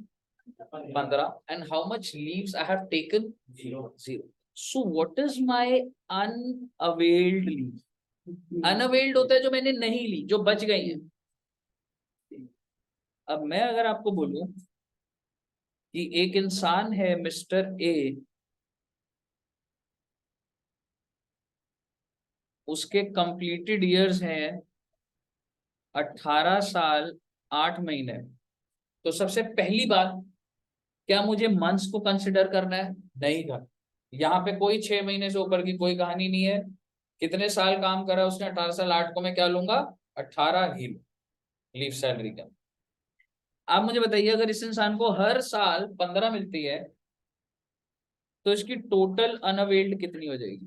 15, and how much leaves I have taken? 0। So what is my unavailed leave? Unavailed होता है जो मैंने नहीं ली, जो बच गई है। अब मैं अगर आपको बोलूं कि एक इंसान है मिस्टर ए, उसके कंप्लीटेड ईयर्स हैं 18 साल 8 महीने, तो सबसे पहली बात, क्या मुझे मंथ्स को कंसिडर करना है? नहीं कर, यहाँ पे कोई 6 महीने से ऊपर की कोई कहानी नहीं है। कितने साल काम करा उसने? 18 साल, 8 को मैं क्या लूंगा? 18 ही लीव सैलरी का। आप मुझे बताइए, अगर इस इंसान को हर साल 15 मिलती है तो इसकी टोटल अनअवेल्ड कितनी हो जाएगी?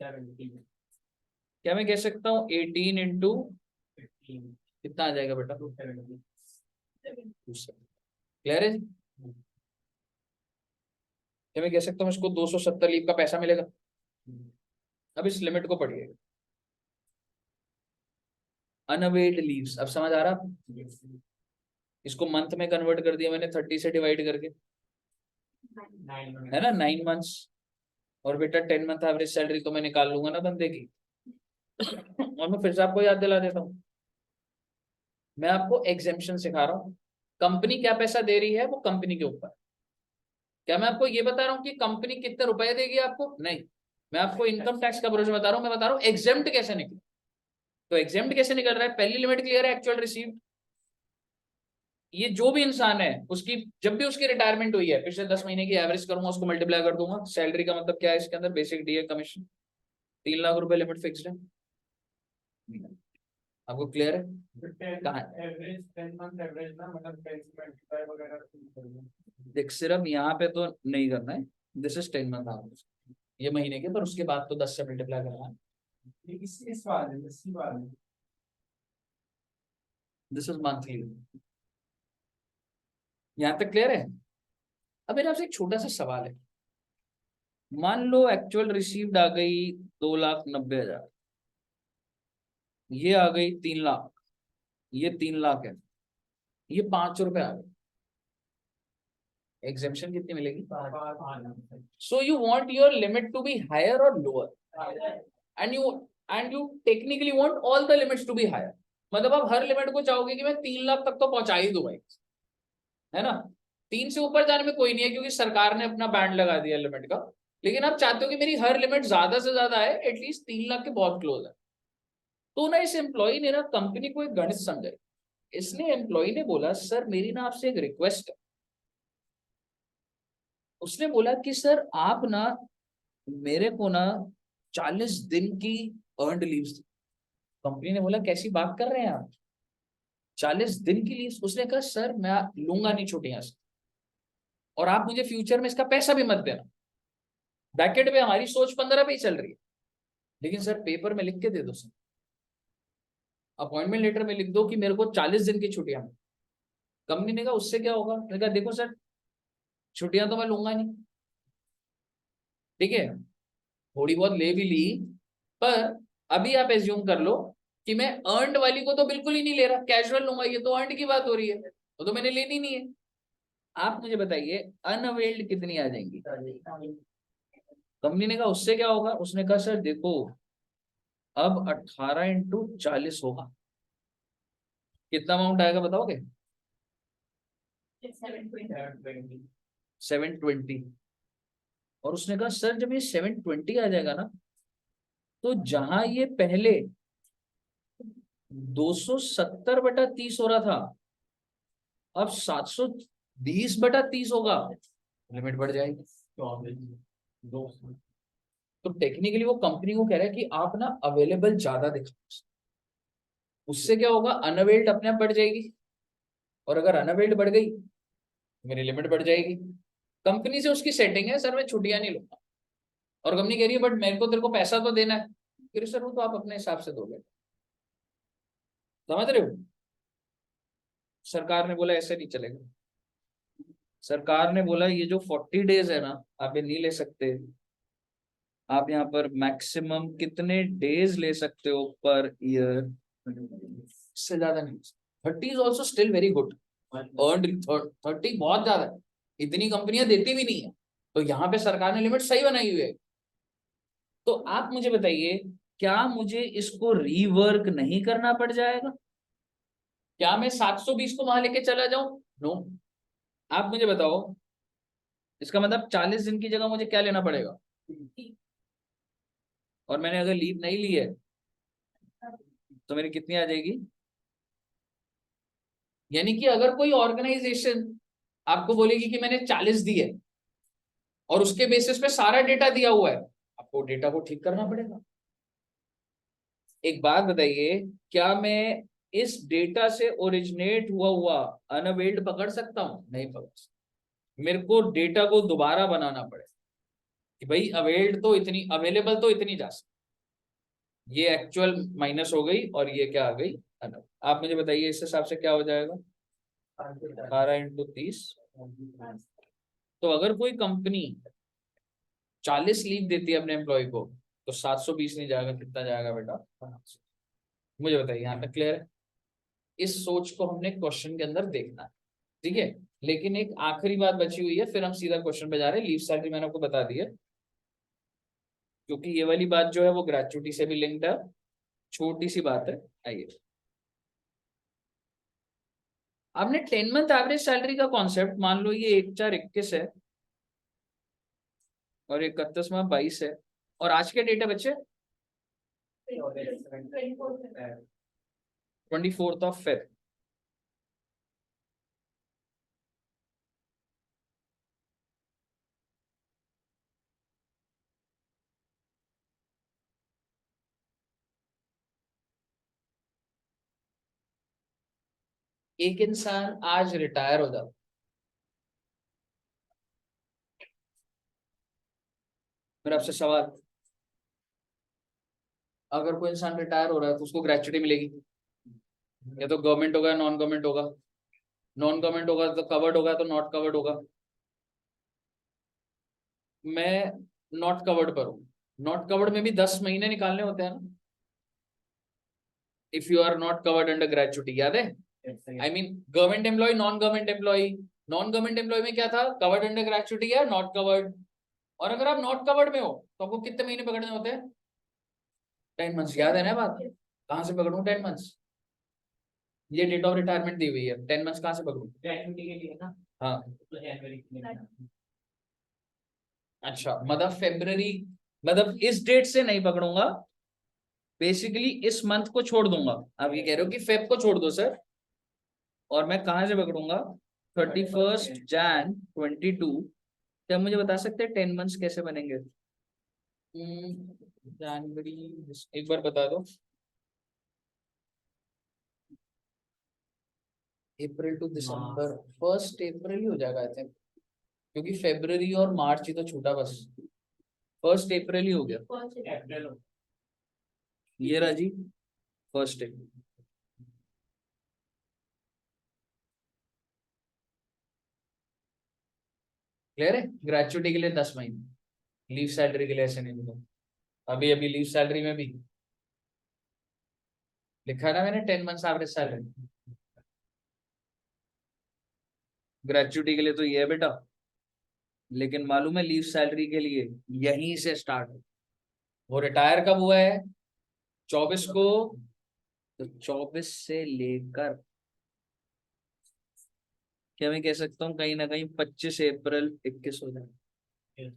17 क्या मैं कह सकता हूँ 18 इंटू कितना आ जाएगा बेटा? 270। क्लियर है? क्या मैं कह सकता हूँ इसको 270 लीव का पैसा मिलेगा? अब इस लिमिट को पढ़िए, अनअवेल्ड लीव्स, अब समझ आ रहा? इसको मंथ में कन्वर्ट कर दिया मैंने 30 से डिवाइड करके, है ना, 9 मंथ्स। और बेटा 10 मंथ एवरेज सैलरी तो मैं निकाल लूंगा ना बंदे की। और मैं फिर से आपको याद दिला देता हूँ, मैं आपको एग्जेम्पशन सिखा रहा हूँ। कंपनी क्या पैसा दे रही है वो कंपनी के ऊपर। क्या मैं आपको ये बता रहा हूँ कि कंपनी कितने रुपए देगी आपको? नहीं, मैं आपको इनकम टैक्स का प्रोविजन बता रहा हूँ। मैं बता रहा हूँ एग्जेम्प्ट कैसे निकले। तो एग्जेम्प्ट कैसे निकल रहा है? पहली लिमिट क्लियर है, एक्चुअल रिसीव्ड। ये जो भी इंसान है उसकी जब भी उसकी रिटायरमेंट हुई है पिछले 10 महीने की एवरेज करूंगा, उसको मल्टीप्लाई कर दूंगा। सैलरी का मतलब क्या है इसके अंदर? Basic DA commission. 3 लाख रुपए लिमिट फिक्स्ड है। आपको क्लियर है? कहाँ है? एवरेज 10 मंथ एवरेज ना, मतलब 10 वगैरह देख, सिर्फ यहाँ पे तो नहीं करना है। दिस इज 10 मंथ ये महीने के, पर उसके बाद तो 10 से मल्टीप्लाई करना है। इस बार है, इसी बार है। This is monthly. यहाँ तक क्लियर है? अब मेरे आपसे एक छोटा सा सवाल है। मान लो एक्चुअल रिसीव्ड आ गई 2,90,000, ये आ गई 3 लाख, ये 3 लाख है, ये 5 रुपए आ गए। एग्जेम्पशन कितनी मिलेगी? So you want your limit to be higher और lower, and you technically want all the limits to be higher. मतलब आप हर लिमिट को चाहोगे कि मैं 3 लाख तक तो पहुंचा ही दूं भाई, है ना। 3 से ऊपर जाने में कोई नहीं है क्योंकि सरकार ने अपना बैंड लगा दिया लिमिट का। लेकिन आप चाहते हो कि मेरी हर लिमिट ज्यादा से ज्यादा है, एटलीस्ट 3 लाख के बहुत क्लोज है। तो ना इस एम्प्लॉय ने ना कंपनी को एक गणित समझाई। इसने एम्प्लॉय ने बोला, सर मेरी ना आपसे एक रिक्वेस्ट है। उसने बोला कि सर आप ना मेरे को ना 40 दिन की अर्नड लीव्स। कंपनी ने बोला कैसी बात कर रहे हैं आप, 40 दिन की लीव? उसने कहा सर मैं लूंगा नहीं छुट्टियां से, और आप मुझे फ्यूचर में इसका पैसा भी मत देना। ब्रैकेट पे हमारी सोच 15 पे ही चल रही है, लेकिन सर पेपर में लिख के दे दो, सर अपॉइंटमेंट लेटर में लिख दो कि मेरे को 40 दिन की छुट्टियां। कंपनी ने कहा उससे क्या होगा? मैंने कहा देखो सर, छुट्टियां तो मैं लूंगा नहीं, ठीक है, थोड़ी बहुत ले भी ली, पर अभी आप एज्यूम कर लो कि मैं अर्नड वाली को तो बिल्कुल ही नहीं ले रहा, कैजुअल लूंगा। ये तो अर्नड की बात हो रही है, वो तो मैंने लेनी नहीं है। आप मुझे बताइए अनअवेल्ड कितनी आ जाएंगी? कंपनी ने कहा उससे क्या होगा? उसने कहा सर देखो, अब 18 इंटू 40 होगा, कितना अमाउंट आएगा बताओगे? 720। और उसने कहा सर जब ये 720 आ जाएगा ना, तो जहां ये पहले 270/30 हो रहा था, अब 720/30 होगा, लिमिट बढ़ जाएगी। तो टेक्निकली वो कंपनी को कह रहा है कि आप ना अवेलेबल ज्यादा दिखाओ। उससे क्या होगा? अनअवेल्ड अपने आप बढ़ जाएगी, और अगर अनअवेल्ड बढ़ गई मेरी लिमिट बढ़ जाएगी। कंपनी से उसकी सेटिंग है, सर मैं छुट्टियां नहीं लूंगा, और कंपनी कह रही है बट मेरे को तेरे को पैसा तो देना है। फिर सर वो तो आप अपने हिसाब से दोगे, समझ रहे हो? सरकार ने बोला ऐसे नहीं चलेगा। सरकार ने बोला ये जो 40 डेज है ना, आप ये नहीं ले सकते। आप यहाँ पर मैक्सिमम कितने डेज ले सकते हो पर ईयर? इससे ज्यादा नहीं। 30 is also still very good. Earn 30 बहुत ज्यादा है, इतनी कंपनियां देती भी नहीं है। तो यहाँ पे सरकार ने लिमिट सही बनाई हुई है। तो आप मुझे बताइए, क्या मुझे इसको रीवर्क नहीं करना पड़ जाएगा? क्या मैं 720 को वहां लेके चला जाऊं? नो। आप मुझे बताओ, इसका मतलब 40 दिन की जगह मुझे क्या लेना पड़ेगा? और मैंने अगर लीव नहीं ली है तो मेरी कितनी आ जाएगी? यानी कि अगर कोई ऑर्गेनाइजेशन आपको बोलेगी कि मैंने 40 दी है और उसके बेसिस पे सारा डेटा दिया हुआ है, आपको डेटा को ठीक करना पड़ेगा। एक बात बताइए, क्या मैं इस डेटा से ओरिजिनेट हुआ अनअवेल्ड पकड़ सकता हूं? नहीं पकड़ सकता। मेरे को डेटा को दोबारा बनाना पड़ेगा कि भाई अवेल्ड तो इतनी, अवेलेबल तो इतनी जा सकती, ये एक्चुअल माइनस हो गई और ये क्या आ गई? आप मुझे बताइए इस हिसाब से क्या हो जाएगा? 12 इंटू 30। तो अगर कोई कंपनी 40 लीव देती है अपने एम्प्लॉय को, तो 720 नहीं जाएगा, कितना जाएगा बेटा? मुझे बताइए, यहाँ तक क्लियर है? इस सोच को हमने क्वेश्चन के अंदर देखना है, ठीक है। लेकिन एक आखिरी बात बची हुई है, फिर हम सीधा क्वेश्चन पे जा रहे हैं। लीव सैलरी मैंने आपको बता दी है। क्योंकि ये वाली बात जो है वो ग्रेचुटी से भी लिंक्ड है, छोटी सी बात है। आइए, आपने 10 मंथ एवरेज सैलरी का कॉन्सेप्ट, मान लो ये 1/4/21 है और 31/22 है, और आज के डेट है बच्चे 24 एक इंसान आज रिटायर हो जाता, मेरा आपसे सवाल, अगर कोई इंसान रिटायर हो रहा है तो उसको ग्रेचुटी मिलेगी, या तो गवर्नमेंट होगा, नॉन गवर्नमेंट होगा, नॉन गवर्नमेंट होगा तो कवर्ड होगा, तो नॉट कवर्ड होगा। मैं नॉट कवर्ड पर हूँ, नॉट कवर्ड में भी 10 महीने निकालने होते हैं ना, if you are not covered under gratuity, याद है? I mean government employee, non government employee, non government employee में क्या था, कवर्ड अंडर ग्रेचुटी या नॉट कवर्ड। और अगर आप नॉट कवर्ड में हो तो आपको कितने महीने पकड़ने होते हैं? 10 मंथ्स, याद है ना बात? कहां से पकड़ूं 10 मंथ्स? ये डेट ऑफ रिटायरमेंट दी हुई है, 10 मंथ्स कहां से पकड़ूं? ग्रेचुटी के लिए ना, हाँ, तो जनवरी में। अच्छा, मतलब फेब्रवरी, मतलब इस डेट से नहीं पकड़ूंगा, बेसिकली इस मंथ को छोड़ दूंगा। आप ये कह रहे हो कि फेब को छोड़ दो सर, और मैं कहां से पकड़ूंगा? 31 Jan 22। क्या मुझे बता सकते हैं 10 मंथ्स कैसे बनेंगे? जनवरी, एक बार बता दो। अप्रैल टू दिसंबर, 1 अप्रैल ही हो जाएगा आई थिंक, क्योंकि फरवरी और मार्च ही तो छूटा बस, 1 अप्रैल ही हो गया। अप्रैल ये रहा जी 1 अप्रैल। क्लियर है? ग्रेचुटी के लिए 10 महीने, लीव सैलरी के लिए ऐसे नहीं लिखा। अभी अभी लीव सैलरी में भी लिखा है ना मैंने 10 मंथ्स एवरेज सैलरी। ग्रेचुटी के लिए तो ये है बेटा, लेकिन मालूम है लीव सैलरी के लिए यहीं से स्टार्ट हो। वो रिटायर कब हुआ है? 24 को, तो 24 से लेकर, क्या मैं कह सकता हूँ कहीं ना कहीं 25 अप्रैल 21 हो जाए।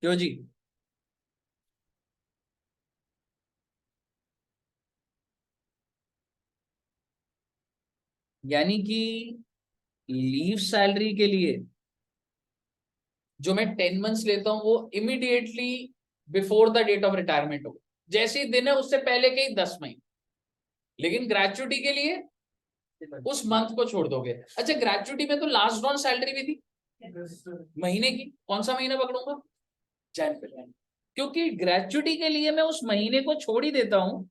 क्यों जी? यानी कि लीव सैलरी के लिए जो मैं 10 मंथ्स लेता हूं वो immediately before the date of retirement हो, जैसे ही दिन है उससे पहले के ही 10 महीने। लेकिन ग्रेचुटी के लिए उस मंथ को छोड़ दोगे। अच्छा, ग्रेचुटी में तो लास्ट ड्रॉन सैलरी भी थी महीने की, कौन सा महीना पकड़ूंगा? जनवरी, क्योंकि ग्रेचुटी के लिए मैं उस महीने को छोड़ ही देता हूं,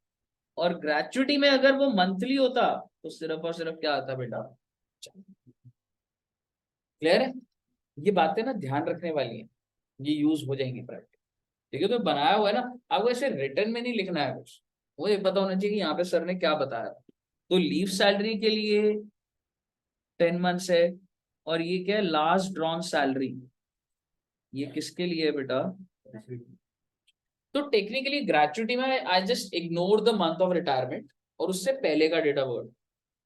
और ग्रेचुटी में अगर वो मंथली होता तो सिर्फ और सिर्फ क्या आता बेटा? क्लियर है? ये बातें ना ध्यान रखने वाली हैं, ये यूज हो जाएंगी प्रैक्टिस। ठीक है, तो बनाया हुआ है ना, आपको ऐसे रिटर्न में नहीं लिखना है कुछ, मुझे पता होना चाहिए कि यहाँ पे सर ने क्या बताया। तो लीव सैलरी के लिए 10 मंथ्स है, और ये क्या है? Last drawn salary. ये किसके लिए है बेटा? तो टेक्निकली ग्रेचुटी में I just ignore the month of retirement और उससे पहले का date of birth,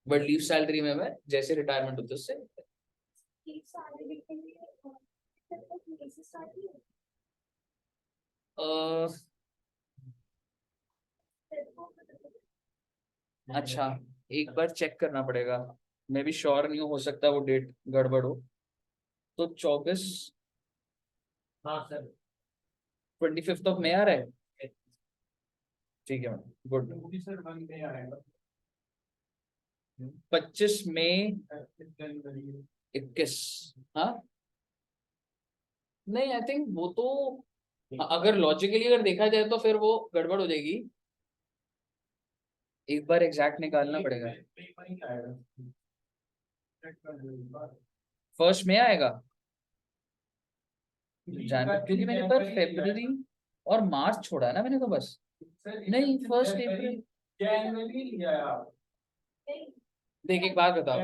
but leave salary में मैं जैसे रिटायरमेंट होती है उससे अच्छा, एक बार चेक करना पड़ेगा, मैं भी श्योर नहीं हूँ, हो सकता है वो डेट गड़बड़ हो। तो 24, हाँ सर, 25 आ रहा है, ठीक है मैडम, गुड। सर 1 में आएगा, 25 मई 21, हाँ नहीं, आई थिंक वो तो अगर लॉजिकली अगर देखा जाए तो फिर वो गड़बड़ हो जाएगी, एक बार एग्जैक्ट निकालना पड़ेगा। 1 में आएगा क्योंकि मैंने पर फेब्रुवरी और मार्च छोड़ा है ना मैंने, तो बस नहीं 1 अप्रैल। देख एक बात बता,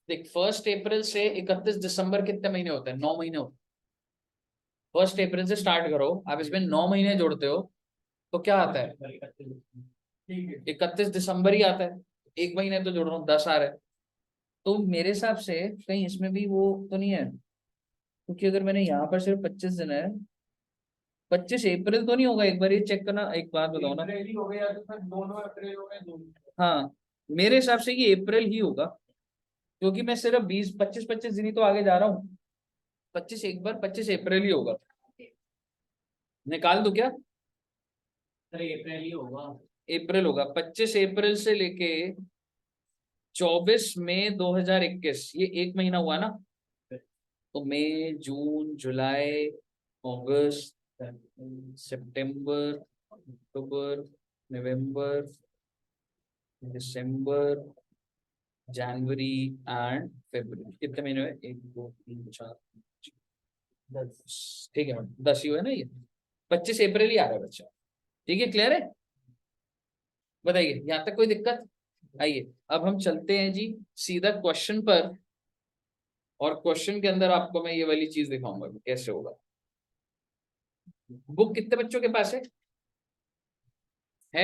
1 अप्रैल से 31 दिसंबर कितने महीने होते हैं? 9 महीने होते हैं। 1 अप्रैल से स्टार्ट करो, आप इसमें 9 महीने जोड़ते हो तो क्या आता है? 31 दिसंबर ही आता है। 1 महीने तो जोड़ रहा हूँ, 10 आ रहा है। तो मेरे हिसाब से कहीं इसमें भी वो तो नहीं है, क्योंकि अगर मैंने यहाँ पर सिर्फ 25 दिन है, 25 अप्रैल तो नहीं होगा? एक बार ये चेक करना, एक बात बताओ ना। हो गया तो फिर दोनों अप्रैल हो गए दोनों। हाँ, मेरे हिसाब से ये अप्रैल ही होगा, क्योंकि मैं सिर्फ 25 दिन ही तो आगे जा रहा हूँ। 25 एक बार 25 अप्रैल ही होगा। निकाल दो क्या? अरे अप्रैल ही होगा। अप्रैल होगा। 25 अप्रैल से लेके 24 मई 2021, ये 1 महीना हुआ ना? तो मई, जून, जुलाई, अगस्त, सितंबर, अक्टूबर, नवंबर, दिसंबर, जनवरी एंड फरवरी। कितने महीने हुए? 1 2 3 4 10। ठीक है मैडम, 10 ही हुए ना ये। 25 अप्रैल ही आ रहा है बच्चा। ठीक है, क्लियर है? बताइए, यहाँ तक कोई दिक्कत? आइए अब हम चलते हैं जी सीधा क्वेश्चन पर, और क्वेश्चन के अंदर आपको मैं ये वाली चीज दिखाऊंगा कि कैसे होगा। बुक कितने बच्चों के पास है?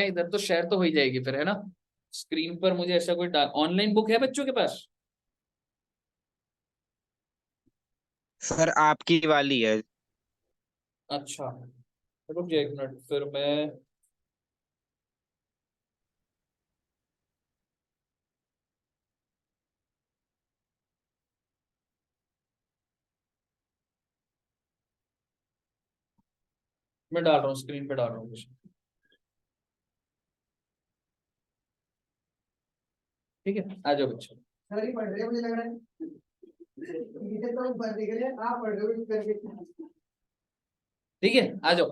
इधर तो शेयर तो हो ही जाएगी फिर, है ना? स्क्रीन पर मुझे ऐसा कोई ऑनलाइन बुक है बच्चों के पास? सर आपकी वाली है। अच्छा, रुक जाए 1 मिनट, फिर मैं डाल रहा हूँ, स्क्रीन पे डाल रहा हूँ कुछ। ठीक है, आ जाओ बच्चों। सारी पढ़ रहे हैं मुझे लग रहा है। ये तो पढ़ रहे हैं, आप पढ़ रहे हो इस करके। ठीक है, आ जाओ।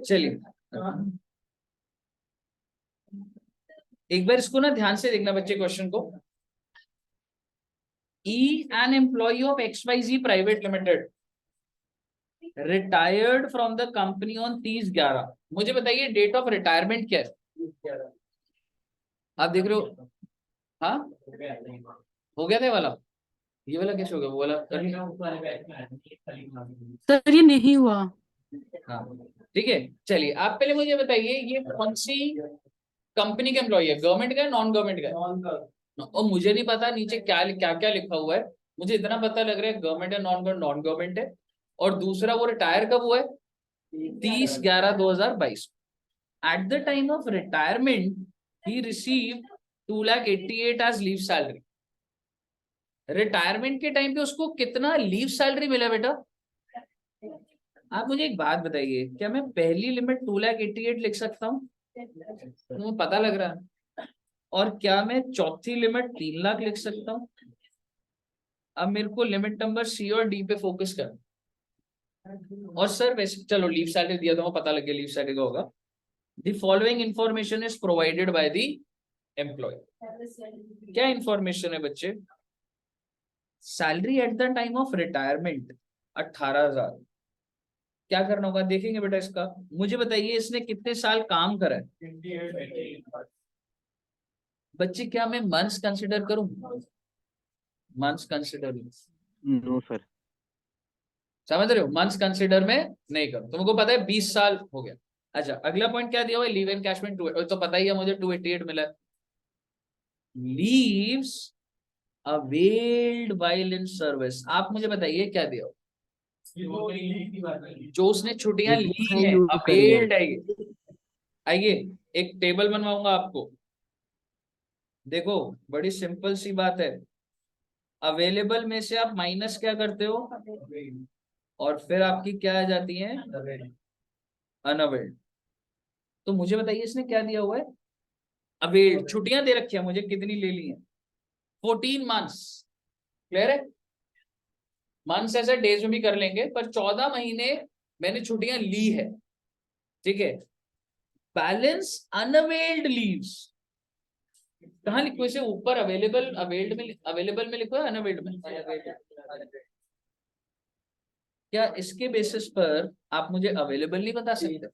चलिए, एक बार इसको ना ध्यान से देखना बच्चे, क्वेश्चन को। An employee of XYZ private limited retired from the company on 30/11। मुझे बताइए डेट ऑफ रिटायरमेंट क्या है? आप देख रहे हो? हाँ, हो गया था ये वाला। ये वाला कैसे हो गया? वो वाला सर ये नहीं हुआ। हाँ, ठीक है। चलिए आप पहले मुझे बताइए, ये कौन सी कंपनी का एम्प्लॉय है? गवर्नमेंट का है, नॉन गवर्नमेंट का है? और मुझे नहीं पता नीचे क्या क्या क्या लिखा हुआ है। मुझे इतना पता लग रहा है गवर्नमेंट है, नॉन गवर्नमेंट है। और दूसरा, वो रिटायर कब हुआ है? 30/11/2022। At the time of retirement he receive 2,88,000 as leave salary. Retirement के टाइम पे उसको कितना लीव सैलरी मिला बेटा? आप मुझे एक बात बताइए, क्या मैं पहली लिमिट 2,88,000 लिख सकता हूँ? मुझे पता लग रहा है। और क्या मैं चौथी लिमिट 3 लाख लिख सकता हूँ? अब मेरे को लिमिट नंबर सी और डी पे फोकस कर। और सर वैसे चलो लीव सैलरी दिया तो पता लग गया लीव सैलरी का होगा। The following information is provided by the employer. क्या इंफॉर्मेशन है बच्चे? Salary at the time of retirement 18,000। क्या करना होगा देखेंगे बेटा इसका। मुझे बताइए इसने कितने साल काम करा है? बच्चे क्या मैं मंथ्स कंसिडर करूं? Months consider, no sir. समझ रहे हो? मंथ्स कंसिडर में नहीं करो। तुमको पता है 20 साल हो गया। अच्छा, अगला पॉइंट क्या दिया हुआ है? लीव एनकैशमेंट तो पता ही है मुझे, 288 मिला है। Leaves availed while in service, आप मुझे बताइए क्या दिया हो? जो उसने छुट्टियां ली हैं, यूज करी है। अवेल्ड है ये। आइए एक टेबल बनवाऊंगा आपको, देखो बड़ी सिंपल सी बात है। अवेलेबल में से आप माइनस क्या करते हो, और फिर आपकी क्या आ जाती है? अनअवेल्ड। तो मुझे बताइए इसने क्या दिया हुआ है? अवेल्ड, छुट्टियां दे रखी है मुझे, कितनी ले ली है? 14 मंथ्स। क्लियर है? मंथ्स ऐसे डेज में भी कर लेंगे, पर 14 महीने मैंने छुट्टियां ली है। ठीक है, बैलेंस अनअवेल्ड लीव्स कहाँ लिखो? इसे ऊपर अवेलेबल, अवेलेबल में लिखो है अनअवेल्ड में? क्या इसके बेसिस पर आप मुझे अवेलेबल नहीं बता सकते?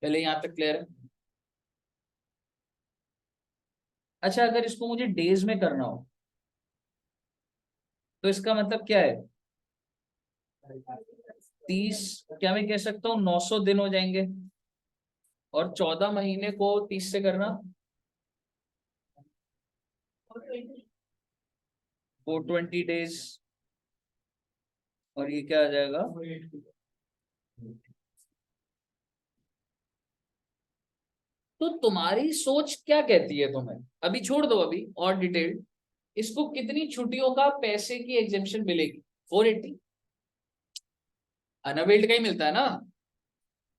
पहले यहाँ तक क्लियर है? अच्छा, अगर इसको मुझे डेज में करना हो तो इसका मतलब क्या है? 30, क्या मैं कह सकता हूँ 900 दिन हो जाएंगे, और 14 महीने को 30 से करना 420 डेज, और ये क्या आ जाएगा? तो तुम्हारी सोच क्या कहती है तुम्हें? अभी छोड़ दो, अभी और डिटेल, इसको कितनी छुट्टियों का पैसे की एग्जेम्पशन मिलेगी? 480 अनअवेल्ड का ही मिलता है ना।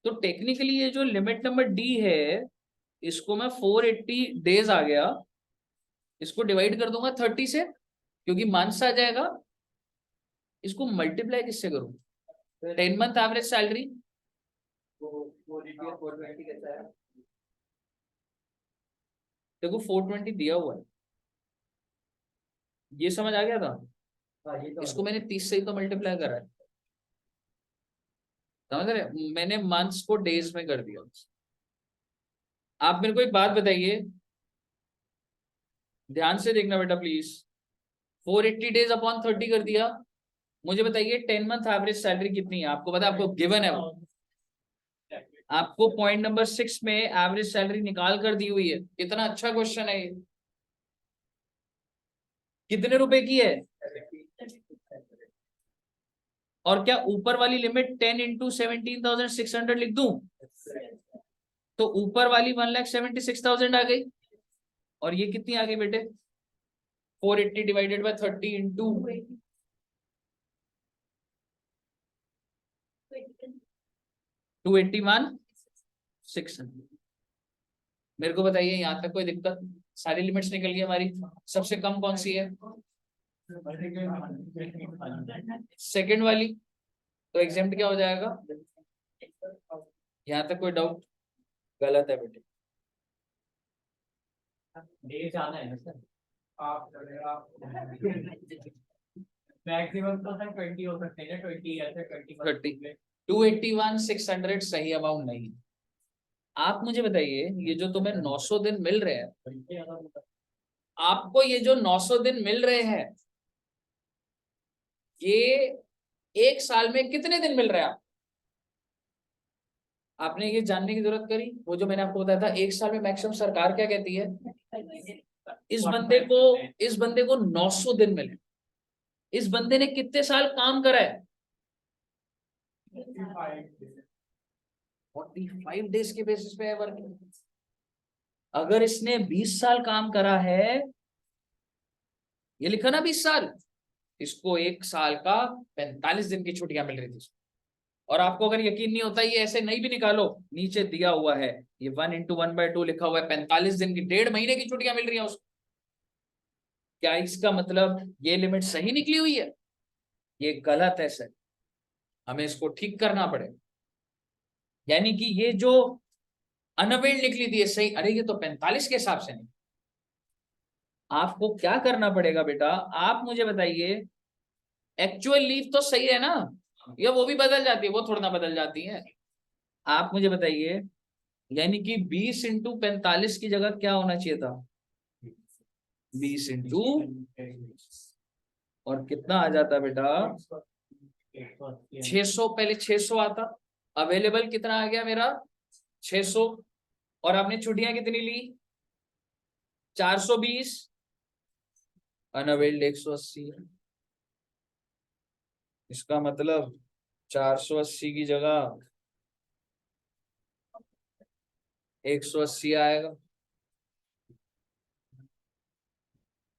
तो टेक्निकली ये जो लिमिट नंबर डी है, इसको मैं 480 डेज आ गया, इसको डिवाइड कर दूंगा 30 से, क्योंकि मंथ्स आ जाएगा। इसको मल्टीप्लाई किससे करूं? 10 मंथ एवरेज सैलरी, वो DTR 420 कैसा है? देखो 420 दिया हुआ है, ये समझ आ गया था? हाँ ये तो इसको मैंने 30 से ही तो मल्टीप्लाई करा है, समझ रहे? मैंने मंथ्स को डेज में कर दिया। आप मेरे को एक बात बताइए, ध्यान से देखना बेटा प्लीज। 480 डेज अपॉन 30 कर दिया, मुझे बताइए 10 मंथ एवरेज सैलरी कितनी है? आपको पता है, आपको गिवन है वो, आपको पॉइंट नंबर 6 में एवरेज सैलरी निकाल कर दी हुई है। कितना अच्छा क्वेश्चन है ये। कितने रुपए की है? और क्या ऊपर वाली लिमिट 10 इंटू 17,600 लिख दूं? तो ऊपर वाली 1,76,000 आ गई, और ये कितनी आ गई बेटे? 480 डिवाइडेड बाय 30 इंटू 281,600। मेरे को बताइए, यहाँ तक कोई दिक्कत? सारी लिमिट्स निकल गई हमारी। सबसे कम कौन सी है? सेकंड वाली। तो एग्जाम्प्ट क्या हो जाएगा? यहाँ तक कोई डाउट? गलत है बेटे। डेज आना है ना सर। आप मैक्सिमम तो सर 20 हो सकते हैं ना, 20 या फिर 30 281,600 सही अमाउंट नहीं। आप मुझे बताइए, ये जो तुम्हें 900 दिन मिल रहे हैं, आपको ये जो 900 दिन मिल रहे हैं, ये एक साल में कितने दिन मिल रहे हैं? आपने ये जानने की जरूरत करी? वो जो मैंने आपको बताया था, एक साल में मैक्सिमम सरकार क्या कहती है? इस बंदे को 900 दिन मिले। इस बंदे ने कितने साल काम करा है? 45 डेज के बेसिस पे है वर्किंग। अगर इसने 20 साल काम करा है, ये लिखा ना 20 साल, इसको एक साल का 45 दिन की छुट्टियां मिल रही थी। और आपको अगर यकीन नहीं होता, ये ऐसे नहीं भी निकालो, नीचे दिया हुआ है, ये 1 इंटू 1/2 लिखा हुआ है, 45 दिन की, 1.5 महीने की छुट्टियां मिल रही है उसको। क्या इसका मतलब ये लिमिट सही निकली हुई है? ये गलत है सर, हमें इसको ठीक करना पड़ेगा। यानी कि ये जो अनअवेल्ड निकली थी, ये सही, अरे ये तो 45 के हिसाब से नहीं। आपको क्या करना पड़ेगा बेटा, आप मुझे बताइए, एक्चुअल लीव तो सही है ना, या वो भी बदल जाती है? वो थोड़ा ना बदल जाती है। आप मुझे बताइए, यानी कि 20 इंटू 45 की जगह क्या होना चाहिए था? 20 इंटू, और कितना आ जाता बेटा? 600। पहले 600 आता, अवेलेबल कितना आ गया मेरा? 600। और आपने छुट्टियां कितनी ली? 420। अनअवेल्ड 180। इसका मतलब 480 की जगह 180 आएगा।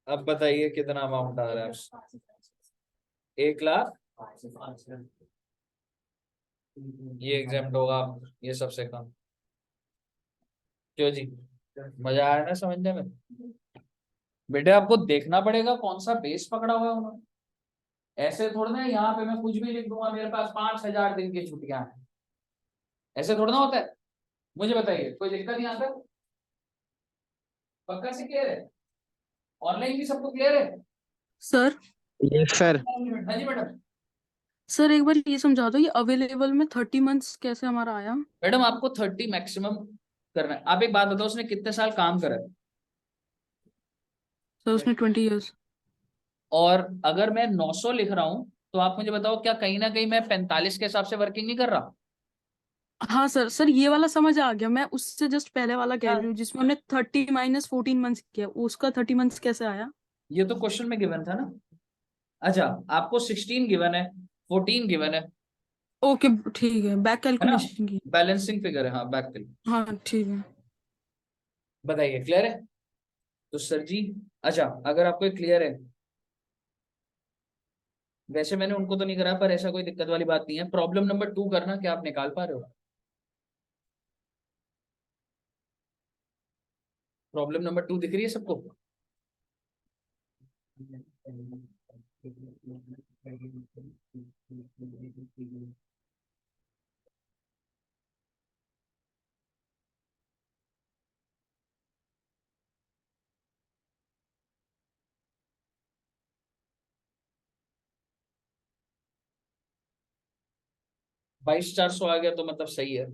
अब बताइए कितना अमाउंट आ रहा है? 1,00,000। ये एग्जाम्प्ट होगा, ये सबसे कम। क्यों जी, मजा आया ना समझने में? बेटे आपको देखना पड़ेगा कौन सा बेस पकड़ा हुआ है उन्होंने। ऐसे थोड़ा ना यहाँ पे मैं कुछ भी लिख दूंगा, मेरे पास 5,000 दिन की छुट्टियां हैं, ऐसे थोड़ा ना होता है। मुझे बताइए, कोई दिक्कत यहाँ तक? पक्का से क्लियर है? ऑनलाइन भी सबको क्लियर है? Sir yes sir. हाँ जी मैडम। सर एक बार ये समझा दो, ये अवेलेबल में 30 मंथ्स कैसे हमारा आया? मैडम आपको 30 मैक्सिमम करना है। आप एक बात बताओ, उसने कितने साल काम करा है? सर उसने 20 years। और अगर मैं 900 लिख रहा हूं, तो आप मुझे बताओ, क्या कहीं ना कहीं मैं 45 के हिसाब से वर्किंग नहीं कर रहा? हाँ सर, सर ये वाला समझ आ गया, मैं उससे जस्ट पहले वाला कह हाँ, रही हूँ जिसमें हमने 30 - 14 मंथ्स किया, उसका 30 मंथ्स कैसे आया? ये तो क्वेश्चन में गिवन था ना। अच्छा, आपको 16 गिवन है, 14 गिवन ओके ठीक है, बैक है ना? कैलकुलेशन की। बैलेंसिंग फिगर है, हाँ, बैक के लिए। हाँ ठीक है। बताइए, क्लियर है? तो सर जी, अच्छा, अगर आपको क्लियर है, वैसे मैंने उनको तो नहीं करा, पर ऐसा कोई दिक्कत वाली बात नहीं है। प्रॉब्लम नंबर 2 करना, क्या आप निकाल पा रहे हो? प्रॉब्लम नंबर 2 दिख रही है सबको? बाईस 400 आ गया तो मतलब सही है।